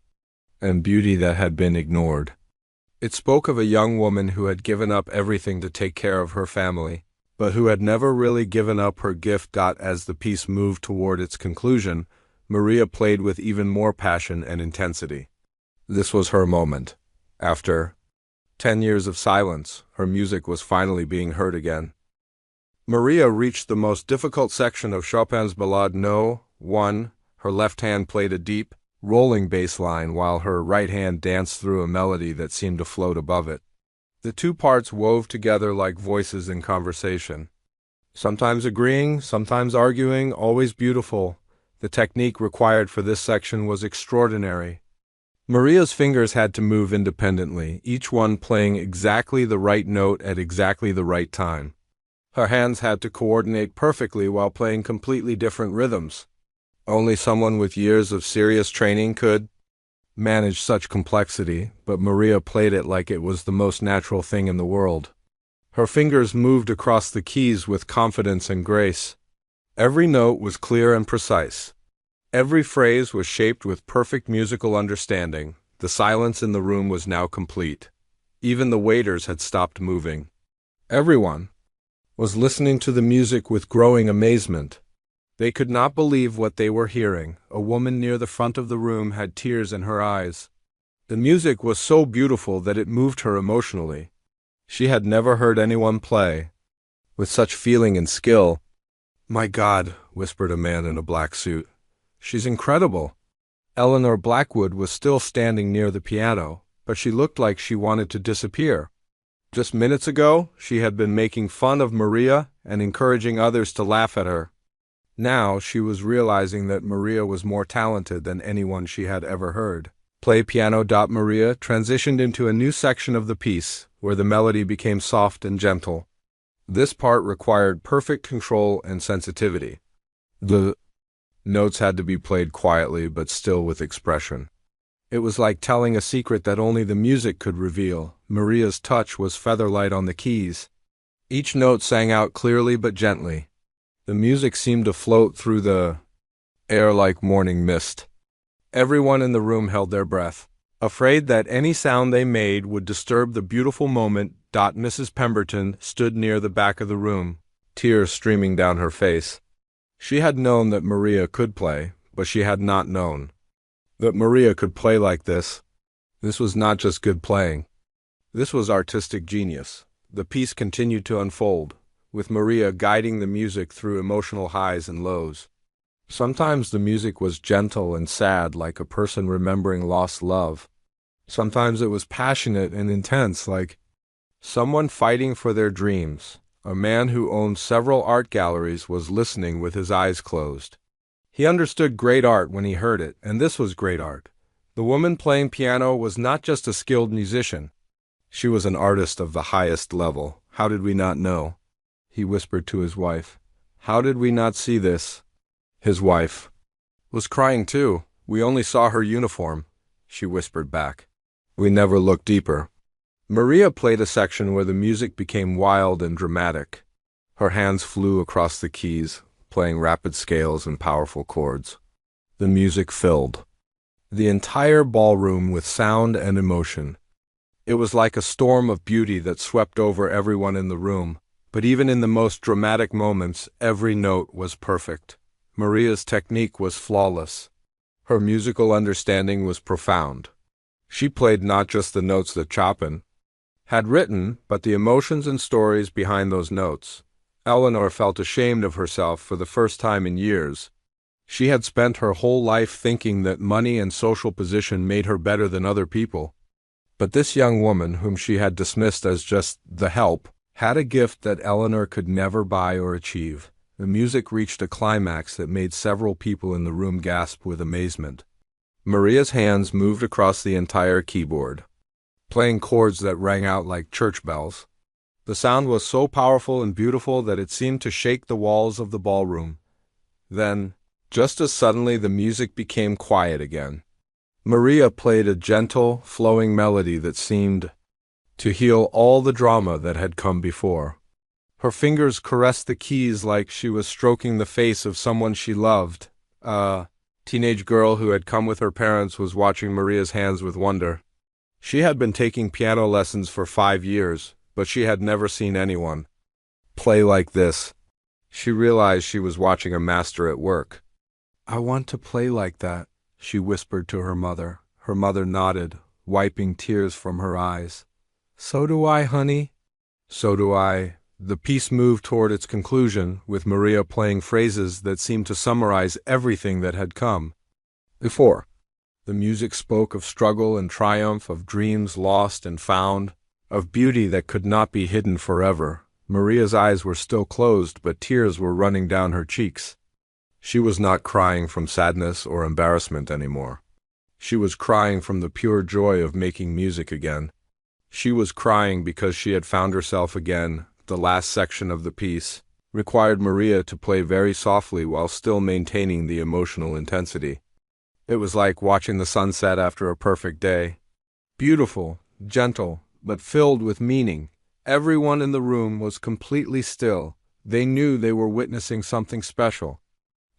and beauty that had been ignored. It spoke of a young woman who had given up everything to take care of her family, but who had never really given up her gift. As the piece moved toward its conclusion, Maria played with even more passion and intensity. This was her moment. After 10 years of silence, her music was finally being heard again. Maria reached the most difficult section of Chopin's Ballade No. 1. Her left hand played a deep, rolling bass line while her right hand danced through a melody that seemed to float above it. The two parts wove together like voices in conversation. Sometimes agreeing, sometimes arguing, always beautiful. The technique required for this section was extraordinary. Maria's fingers had to move independently, each one playing exactly the right note at exactly the right time. Her hands had to coordinate perfectly while playing completely different rhythms. Only someone with years of serious training could manage such complexity, but Maria played it like it was the most natural thing in the world. Her fingers moved across the keys with confidence and grace. Every note was clear and precise. Every phrase was shaped with perfect musical understanding. The silence in the room was now complete. Even the waiters had stopped moving. Everyone was listening to the music with growing amazement. They could not believe what they were hearing. A woman near the front of the room had tears in her eyes. The music was so beautiful that it moved her emotionally. She had never heard anyone play with such feeling and skill. "My God," whispered a man in a black suit. "She's incredible." Eleanor Blackwood was still standing near the piano, but she looked like she wanted to disappear. Just minutes ago, she had been making fun of Maria and encouraging others to laugh at her. Now she was realizing that Maria was more talented than anyone she had ever heard. Play piano. Maria transitioned into a new section of the piece, where the melody became soft and gentle. This part required perfect control and sensitivity. The notes had to be played quietly but still with expression. It was like telling a secret that only the music could reveal. Maria's touch was featherlight on the keys. Each note sang out clearly but gently. The music seemed to float through the air like morning mist. Everyone in the room held their breath, afraid that any sound they made would disturb the beautiful moment. Mrs. Pemberton stood near the back of the room, tears streaming down her face. She had known that Maria could play, but she had not known that Maria could play like this. This was not just good playing. This was artistic genius. The piece continued to unfold, with Maria guiding the music through emotional highs and lows. Sometimes the music was gentle and sad, like a person remembering lost love. Sometimes it was passionate and intense, like someone fighting for their dreams. A man who owned several art galleries was listening with his eyes closed. He understood great art when he heard it, and this was great art. The woman playing piano was not just a skilled musician. She was an artist of the highest level. How did we not know? He whispered to his wife. How did we not see this? His wife was crying too. We only saw her uniform, she whispered back. We never looked deeper. Maria played a section where the music became wild and dramatic. Her hands flew across the keys, playing rapid scales and powerful chords. The music filled the entire ballroom with sound and emotion. It was like a storm of beauty that swept over everyone in the room, but even in the most dramatic moments, every note was perfect. Maria's technique was flawless. Her musical understanding was profound. She played not just the notes that Chopin had written, but the emotions and stories behind those notes. Eleanor felt ashamed of herself for the first time in years. She had spent her whole life thinking that money and social position made her better than other people. But this young woman, whom she had dismissed as just the help, had a gift that Eleanor could never buy or achieve. The music reached a climax that made several people in the room gasp with amazement. Maria's hands moved across the entire keyboard, playing chords that rang out like church bells. The sound was so powerful and beautiful that it seemed to shake the walls of the ballroom. Then, just as suddenly, the music became quiet again. Maria played a gentle, flowing melody that seemed to heal all the drama that had come before. Her fingers caressed the keys like she was stroking the face of someone she loved. A teenage girl who had come with her parents was watching Maria's hands with wonder. She had been taking piano lessons for 5 years, but she had never seen anyone play like this. She realized she was watching a master at work. I want to play like that, she whispered to her mother. Her mother nodded, wiping tears from her eyes. So do I, honey. So do I. The piece moved toward its conclusion, with Maria playing phrases that seemed to summarize everything that had come before. The music spoke of struggle and triumph, of dreams lost and found, of beauty that could not be hidden forever. Maria's eyes were still closed, but tears were running down her cheeks. She was not crying from sadness or embarrassment anymore. She was crying from the pure joy of making music again. She was crying because she had found herself again. The last section of the piece required Maria to play very softly while still maintaining the emotional intensity. It was like watching the sunset after a perfect day. Beautiful, gentle, but filled with meaning. Everyone in the room was completely still. They knew they were witnessing something special,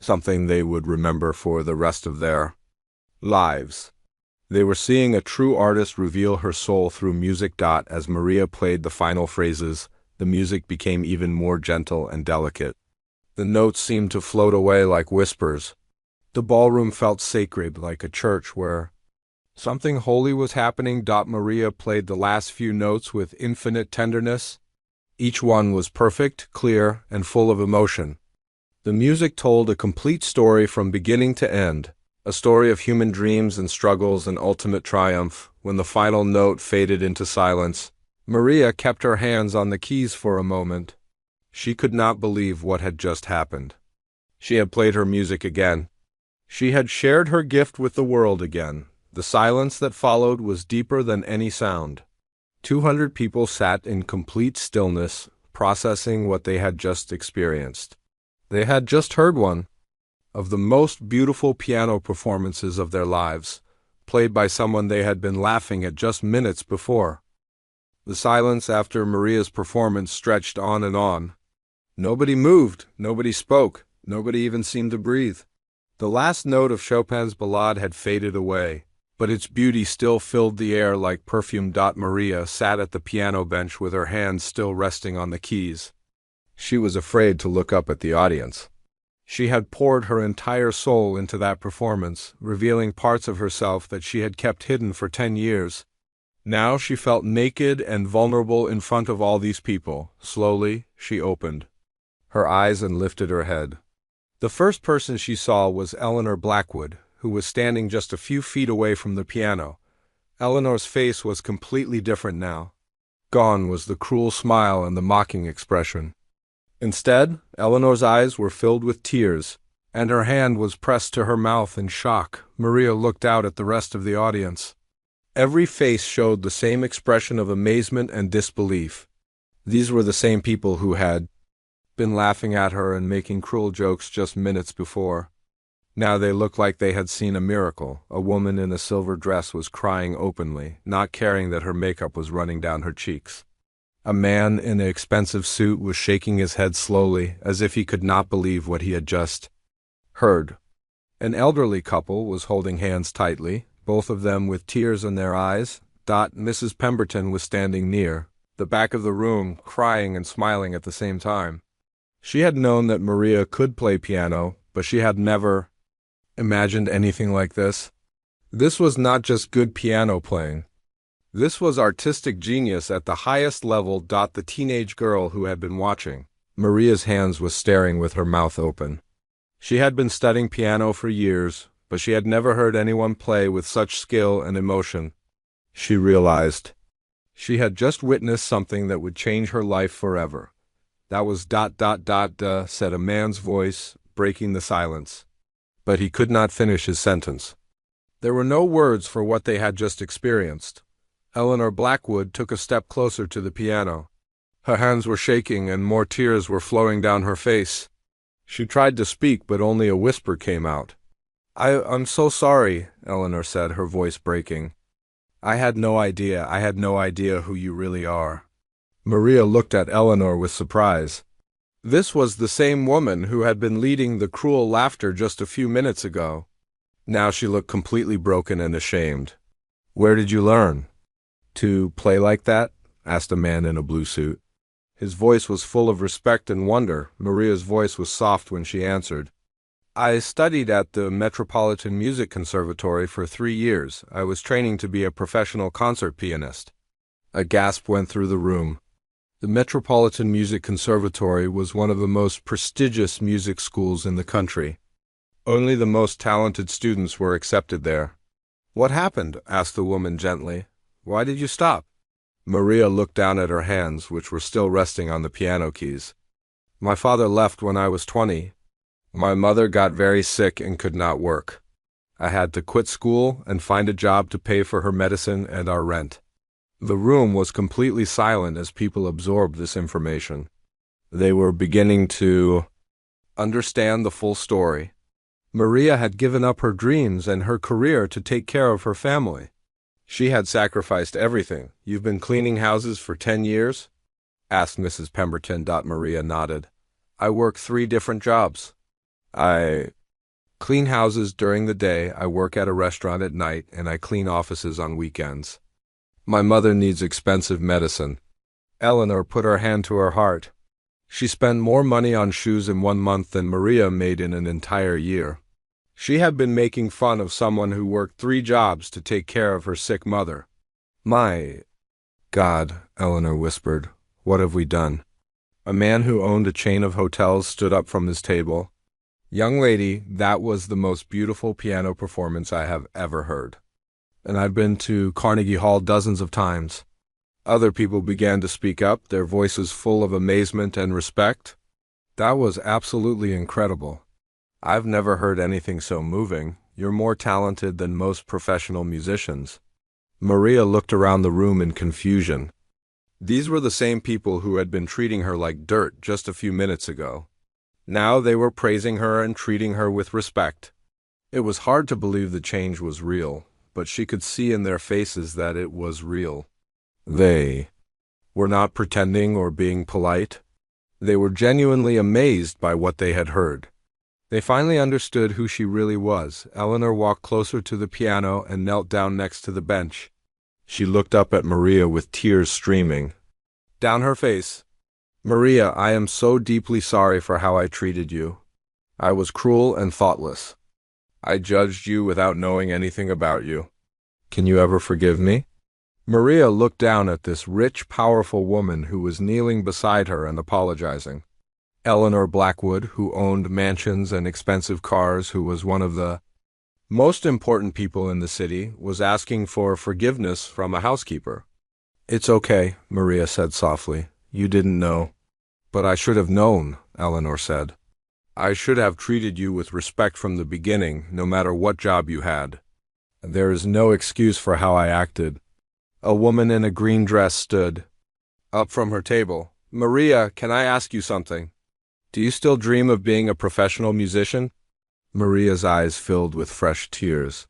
something they would remember for the rest of their lives. They were seeing a true artist reveal her soul through music. As Maria played the final phrases, the music became even more gentle and delicate. The notes seemed to float away like whispers. The ballroom felt sacred, like a church where something holy was happening. Maria played the last few notes with infinite tenderness. Each one was perfect, clear, and full of emotion. The music told a complete story from beginning to end, a story of human dreams and struggles and ultimate triumph. When the final note faded into silence, Maria kept her hands on the keys for a moment. She could not believe what had just happened. She had played her music again. She had shared her gift with the world again. The silence that followed was deeper than any sound. 200 people sat in complete stillness, processing what they had just experienced. They had just heard one of the most beautiful piano performances of their lives, played by someone they had been laughing at just minutes before. The silence after Maria's performance stretched on and on. Nobody moved, nobody spoke, nobody even seemed to breathe. The last note of Chopin's ballade had faded away, but its beauty still filled the air like perfume. Maria sat at the piano bench with her hands still resting on the keys. She was afraid to look up at the audience. She had poured her entire soul into that performance, revealing parts of herself that she had kept hidden for 10 years. Now she felt naked and vulnerable in front of all these people. Slowly, she opened her eyes and lifted her head. The first person she saw was Eleanor Blackwood, who was standing just a few feet away from the piano. Eleanor's face was completely different now. Gone was the cruel smile and the mocking expression. Instead, Eleanor's eyes were filled with tears, and her hand was pressed to her mouth in shock. Maria looked out at the rest of the audience. Every face showed the same expression of amazement and disbelief. These were the same people who had been laughing at her and making cruel jokes just minutes before. Now they looked like they had seen a miracle. A woman in a silver dress was crying openly, not caring that her makeup was running down her cheeks. A man in an expensive suit was shaking his head slowly, as if he could not believe what he had just heard. An elderly couple was holding hands tightly, both of them with tears in their eyes. Mrs. Pemberton was standing near the back of the room, crying and smiling at the same time. She had known that Maria could play piano, but she had never imagined anything like this. This was not just good piano playing. This was artistic genius at the highest level. The teenage girl who had been watching Maria's hands was staring with her mouth open. She had been studying piano for years, but she had never heard anyone play with such skill and emotion. She realized she had just witnessed something that would change her life forever. That was ... said a man's voice, breaking the silence. But he could not finish his sentence. There were no words for what they had just experienced. Eleanor Blackwood took a step closer to the piano. Her hands were shaking and more tears were flowing down her face. She tried to speak, but only a whisper came out. I'm so sorry, Eleanor said, her voice breaking. I had no idea who you really are. Maria looked at Eleanor with surprise. This was the same woman who had been leading the cruel laughter just a few minutes ago. Now she looked completely broken and ashamed. Where did you learn to play like that? Asked a man in a blue suit. His voice was full of respect and wonder. Maria's voice was soft when she answered. I studied at the Metropolitan Music Conservatory for 3 years. I was training to be a professional concert pianist. A gasp went through the room. The Metropolitan Music Conservatory was one of the most prestigious music schools in the country. Only the most talented students were accepted there. What happened? Asked the woman gently. Why did you stop? Maria looked down at her hands, which were still resting on the piano keys. My father left when I was 20. My mother got very sick and could not work. I had to quit school and find a job to pay for her medicine and our rent. The room was completely silent as people absorbed this information. They were beginning to understand the full story. Maria had given up her dreams and her career to take care of her family. She had sacrificed everything. You've been cleaning houses for 10 years? Asked Mrs. Pemberton. Maria nodded. I work 3 different jobs. Clean houses during the day, I work at a restaurant at night, and I clean offices on weekends. My mother needs expensive medicine. Eleanor put her hand to her heart. She spent more money on shoes in 1 month than Maria made in an entire year. She had been making fun of someone who worked 3 jobs to take care of her sick mother. My God, Eleanor whispered, what have we done? A man who owned a chain of hotels stood up from his table. Young lady, that was the most beautiful piano performance I have ever heard. And I've been to Carnegie Hall dozens of times. Other people began to speak up, their voices full of amazement and respect. That was absolutely incredible. I've never heard anything so moving. You're more talented than most professional musicians. Maria looked around the room in confusion. These were the same people who had been treating her like dirt just a few minutes ago. Now they were praising her and treating her with respect. It was hard to believe the change was real, but she could see in their faces that it was real. They were not pretending or being polite. They were genuinely amazed by what they had heard. They finally understood who she really was. Eleanor walked closer to the piano and knelt down next to the bench. She looked up at Maria with tears streaming down her face. Maria, I am so deeply sorry for how I treated you. I was cruel and thoughtless. I judged you without knowing anything about you. Can you ever forgive me? Maria looked down at this rich, powerful woman who was kneeling beside her and apologizing. Eleanor Blackwood, who owned mansions and expensive cars, who was one of the most important people in the city, was asking for forgiveness from a housekeeper. It's okay, Maria said softly. You didn't know. But I should have known, Eleanor said. I should have treated you with respect from the beginning, no matter what job you had. There is no excuse for how I acted. A woman in a green dress stood up from her table. Maria, can I ask you something? Do you still dream of being a professional musician? Maria's eyes filled with fresh tears.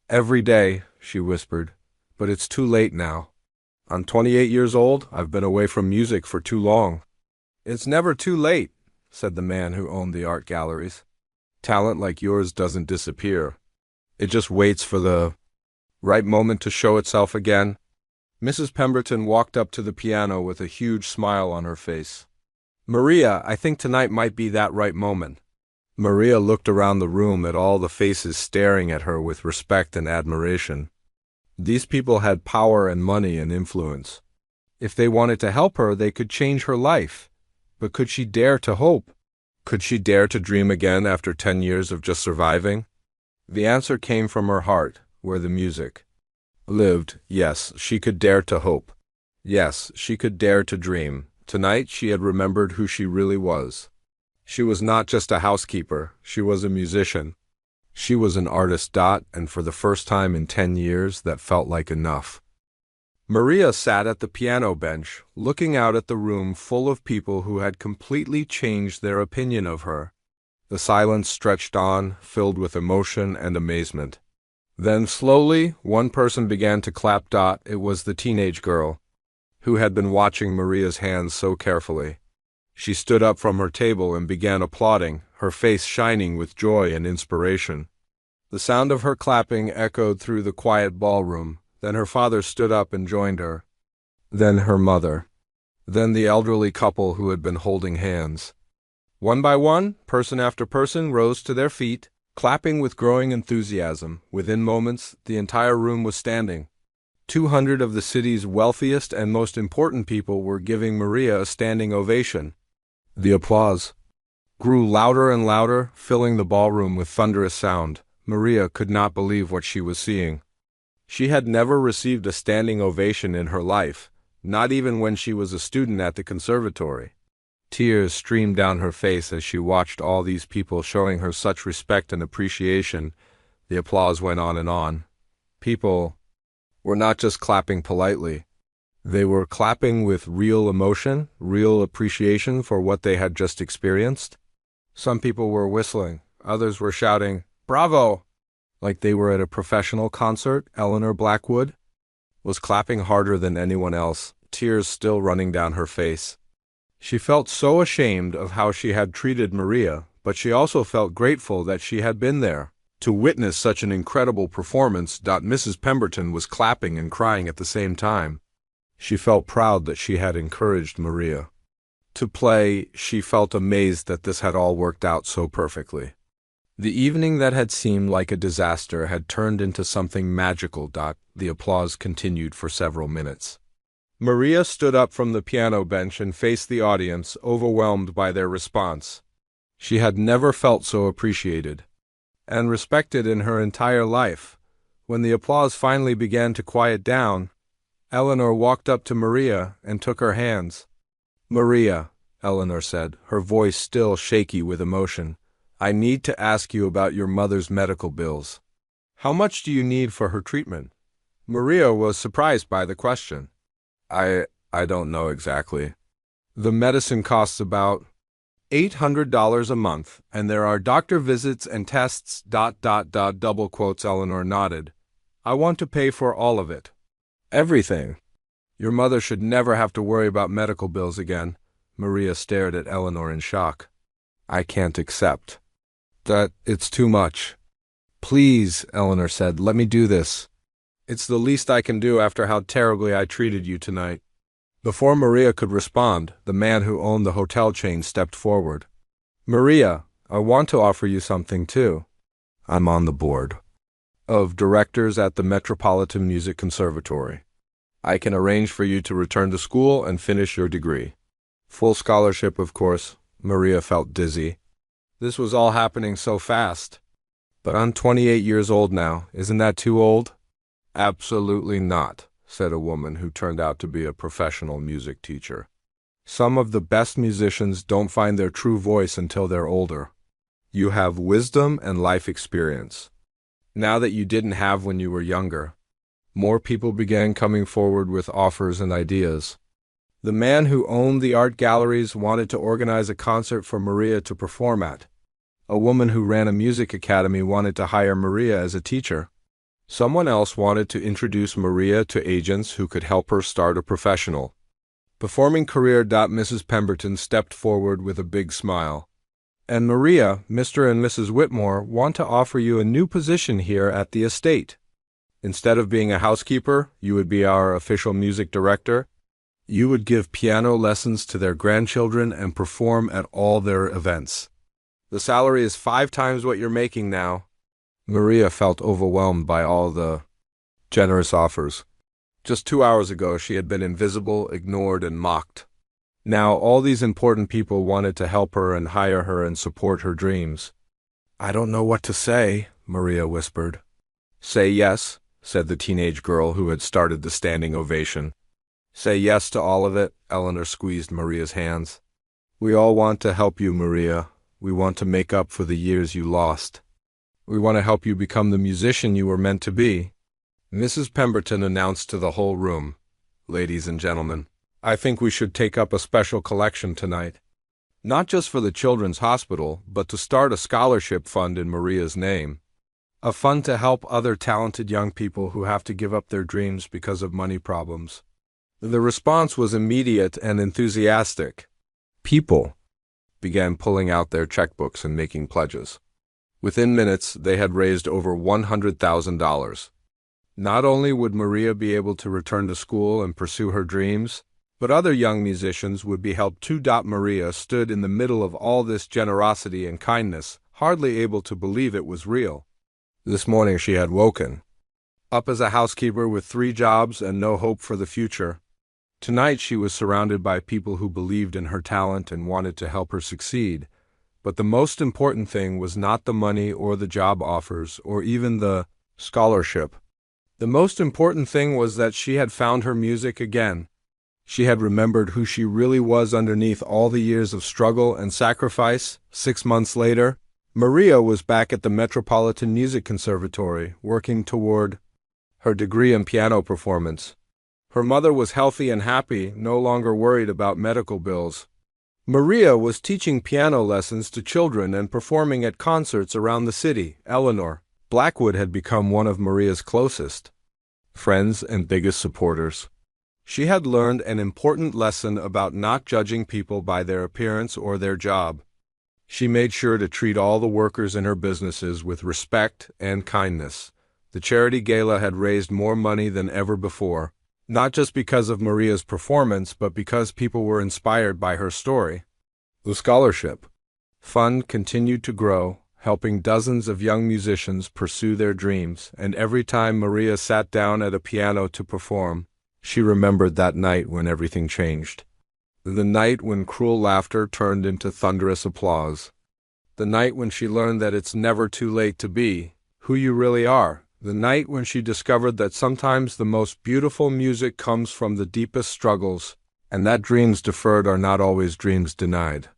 Every day, she whispered, but it's too late now. I'm 28 years old. I've been away from music for too long. It's never too late, said the man who owned the art galleries. Talent like yours doesn't disappear. It just waits for the right moment to show itself again. Mrs. Pemberton walked up to the piano with a huge smile on her face. Maria, I think tonight might be that right moment. Maria looked around the room at all the faces staring at her with respect and admiration. These people had power and money and influence. If they wanted to help her, they could change her life. But could she dare to hope? Could she dare to dream again after 10 years of just surviving? The answer came from her heart, where the music lived. Yes, she could dare to hope. Yes, she could dare to dream. Tonight she had remembered who she really was. She was not just a housekeeper, she was a musician. She was an artist. And for the first time in 10 years, that felt like enough. Maria sat at the piano bench, looking out at the room full of people who had completely changed their opinion of her. The silence stretched on, filled with emotion and amazement. Then slowly, one person began to clap. It was the teenage girl, who had been watching Maria's hands so carefully. She stood up from her table and began applauding, her face shining with joy and inspiration. The sound of her clapping echoed through the quiet ballroom. Then her father stood up and joined her. Then her mother. Then the elderly couple who had been holding hands. One by one, person after person rose to their feet, clapping with growing enthusiasm. Within moments, the entire room was standing. 200 of the city's wealthiest and most important people were giving Maria a standing ovation. The applause grew louder and louder, filling the ballroom with thunderous sound. Maria could not believe what she was seeing. She had never received a standing ovation in her life, not even when she was a student at the conservatory. Tears streamed down her face as she watched all these people showing her such respect and appreciation. The applause went on and on. People were not just clapping politely. They were clapping with real emotion, real appreciation for what they had just experienced. Some people were whistling. Others were shouting, "Bravo!" like they were at a professional concert. Eleanor Blackwood was clapping harder than anyone else, tears still running down her face. She felt so ashamed of how she had treated Maria, but she also felt grateful that she had been there to witness such an incredible performance. Mrs. Pemberton was clapping and crying at the same time. She felt proud that she had encouraged Maria to play. She felt amazed that this had all worked out so perfectly. The evening that had seemed like a disaster had turned into something magical. The applause continued for several minutes. Maria stood up from the piano bench and faced the audience, overwhelmed by their response. She had never felt so appreciated and respected in her entire life. When the applause finally began to quiet down, Eleanor walked up to Maria and took her hands. "Maria," Eleanor said, her voice still shaky with emotion, "I need to ask you about your mother's medical bills. How much do you need for her treatment?" Maria was surprised by the question. I don't know exactly. The medicine costs about $800 a month, and there are doctor visits and tests. Double quotes. Eleanor nodded. "I want to pay for all of it. Everything. Your mother should never have to worry about medical bills again." Maria stared at Eleanor in shock. "I can't accept that. It's too much." "Please," Eleanor said, "let me do this. It's the least I can do after how terribly I treated you tonight." Before Maria could respond, the man who owned the hotel chain stepped forward. "Maria, I want to offer you something too. I'm on the board of directors at the Metropolitan Music Conservatory. I can arrange for you to return to school and finish your degree. Full scholarship, of course." Maria felt dizzy. This was all happening so fast. "But I'm 28 years old now. Isn't that too old?" "Absolutely not," said a woman who turned out to be a professional music teacher. "Some of the best musicians don't find their true voice until they're older. You have wisdom and life experience now that you didn't have when you were younger." More people began coming forward with offers and ideas. The man who owned the art galleries wanted to organize a concert for Maria to perform at. A woman who ran a music academy wanted to hire Maria as a teacher. Someone else wanted to introduce Maria to agents who could help her start a professional performing career. Mrs. Pemberton stepped forward with a big smile. "And Maria, Mr. and Mrs. Whitmore want to offer you a new position here at the estate. Instead of being a housekeeper, you would be our official music director. You would give piano lessons to their grandchildren and perform at all their events. The salary is 5 times what you're making now." Maria felt overwhelmed by all the generous offers. Just 2 hours ago, she had been invisible, ignored, and mocked. Now, all these important people wanted to help her and hire her and support her dreams. "I don't know what to say," Maria whispered. "Say yes," said the teenage girl who had started the standing ovation. "Say yes to all of it." Eleanor squeezed Maria's hands. "We all want to help you, Maria. We want to make up for the years you lost. We want to help you become the musician you were meant to be." Mrs. Pemberton announced to the whole room, "Ladies and gentlemen, I think we should take up a special collection tonight. Not just for the Children's Hospital, but to start a scholarship fund in Maria's name. A fund to help other talented young people who have to give up their dreams because of money problems." The response was immediate and enthusiastic. People began pulling out their checkbooks and making pledges. Within minutes, they had raised over $100,000. Not only would Maria be able to return to school and pursue her dreams, but other young musicians would be helped too. Maria stood in the middle of all this generosity and kindness, hardly able to believe it was real. This morning she had woken up as a housekeeper with 3 jobs and no hope for the future. Tonight she was surrounded by people who believed in her talent and wanted to help her succeed. But the most important thing was not the money or the job offers or even the scholarship. The most important thing was that she had found her music again. She had remembered who she really was underneath all the years of struggle and sacrifice. 6 months later, Maria was back at the Metropolitan Music Conservatory, working toward her degree in piano performance. Her mother was healthy and happy, no longer worried about medical bills. Maria was teaching piano lessons to children and performing at concerts around the city. Eleanor Blackwood had become one of Maria's closest friends and biggest supporters. She had learned an important lesson about not judging people by their appearance or their job. She made sure to treat all the workers in her businesses with respect and kindness. The charity gala had raised more money than ever before, not just because of Maria's performance, but because people were inspired by her story. The scholarship fund continued to grow, helping dozens of young musicians pursue their dreams, and every time Maria sat down at a piano to perform, she remembered that night when everything changed. The night when cruel laughter turned into thunderous applause. The night when she learned that it's never too late to be who you really are. The night when she discovered that sometimes the most beautiful music comes from the deepest struggles, and that dreams deferred are not always dreams denied.